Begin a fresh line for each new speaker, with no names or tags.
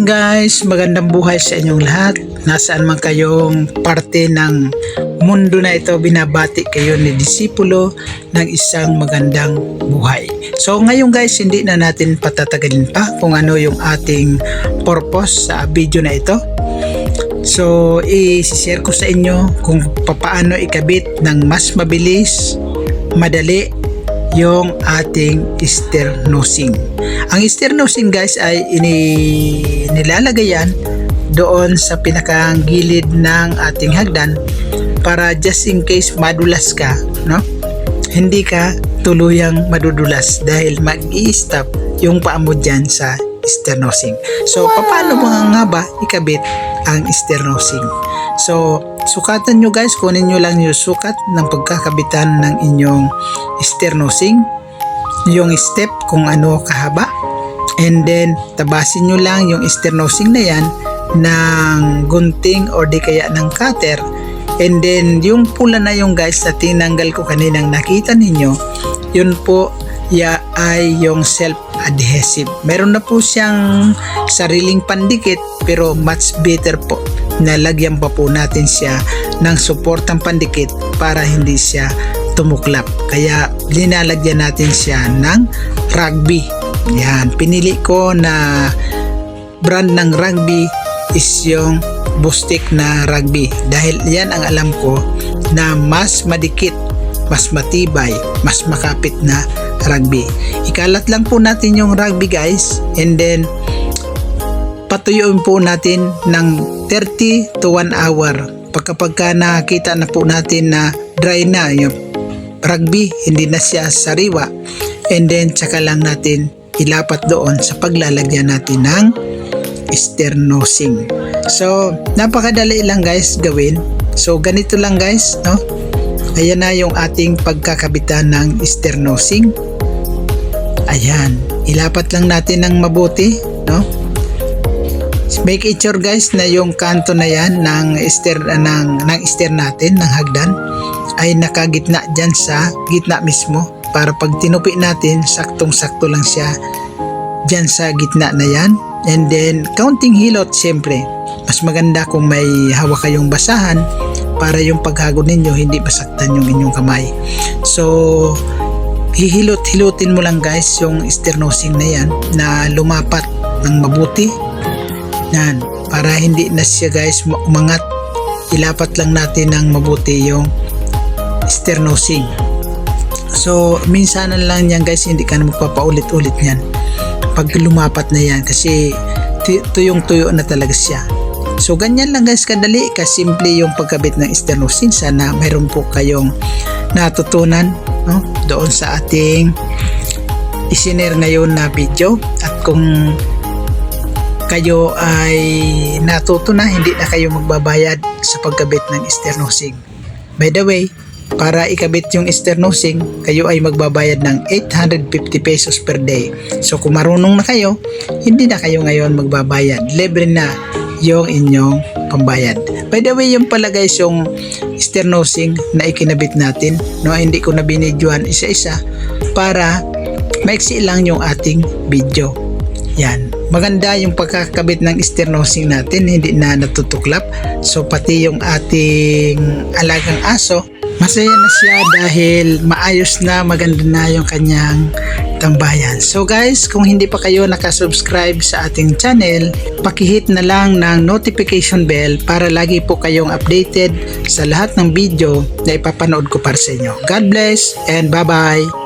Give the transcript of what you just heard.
morning guys, magandang buhay sa inyong lahat. Nasaan man kayong parte ng mundo na ito, binabati kayo ni disipulo ng isang magandang buhay. So ngayon guys, hindi na natin patatagalin pa kung ano yung ating purpose sa video na ito. So i-share ko sa inyo kung paano ikabit ng mas mabilis, madali yung ating sternosing. Ang sternosing guys ay nilalagay yan doon sa pinakang gilid ng ating hagdan para just in case madulas ka, no? Hindi ka tuluyang madudulas dahil mag-i-stop yung paa mo dyan sa sternosing. So paano nga ba ikabit ang sternosing? So sukatan nyo guys, kunin nyo lang yung sukat ng pagkakabitan ng inyong sternosing, yung step kung ano kahaba, and then tabasin nyo lang yung sternosing na yan ng gunting or di kaya ng cutter, and then yung pula na yung guys na tinanggal ko kaninang nakita ninyo, yun po ay yung self-adhesive. Meron na po siyang sariling pandikit pero much better po nalagyan pa po natin siya ng suportang pandikit para hindi siya tumuklap. Kaya linalagyan natin siya ng rugby. Yan, pinili ko na brand ng rugby is yung Bostik na rugby dahil yan ang alam ko na mas madikit, mas matibay, mas makapit na rugby. Ikalat lang po natin yung rugby guys, and then patuyuin po natin ng 30 to 1 hour. Pagka nakita na po natin na dry na yung rugby, hindi na siya sariwa, and then tsaka lang natin ilapat doon sa paglalagyan natin ng sternosing. So napakadali lang guys gawin. So ganito lang guys, no? Ayan na yung ating pagkakabitan ng sternosing. Ayan, ilapat lang natin ng mabuti, no? Make it sure guys na yung kanto na yan ng ster natin ng hagdan ay nakagitna dyan sa gitna mismo, para pag tinupi natin saktong-sakto lang siya dyan sa gitna na yan. And then counting hilot, syempre mas maganda kung may hawak kayong basahan para yung paghagod ninyo hindi masaktan yung inyong kamay. So hihilot-hilutin mo lang guys yung sternosing na yan na lumapat ng mabuti yan, para hindi na siya guys umangat. Ilapat lang natin ng mabuti yung sternosing. So minsan lang yan guys, hindi ka na magpapaulit-ulit yan pag lumapat na yan kasi tuyong-tuyo na talaga siya. So ganyan lang guys kadali, kasimple yung pagkabit ng sternosing. Sana mayroon po kayong natutunan, no, doon sa ating isinare ngayon na video. At kung kayo ay natuto na, hindi na kayo magbabayad sa pagkabit ng sternosing. By the way, para ikabit yung sternosing, kayo ay magbabayad ng 850 pesos per day. So kung marunong na kayo, hindi na kayo ngayon magbabayad. Libre na yung inyong pambayad. By the way, yung pala guys yung sternosing na ikinabit natin, no, hindi ko na binidyoan isa-isa para maiksi lang yung ating video. Yan, maganda yung pagkakabit ng sternosing natin, hindi na natutuklap. So pati yung ating alagang aso, masaya na siya dahil maayos na, maganda na yung kanyang tambayan. So guys, kung hindi pa kayo nakasubscribe sa ating channel, pakihit na lang ng notification bell para lagi po kayong updated sa lahat ng video na ipapanood ko para sa inyo. God bless and bye bye!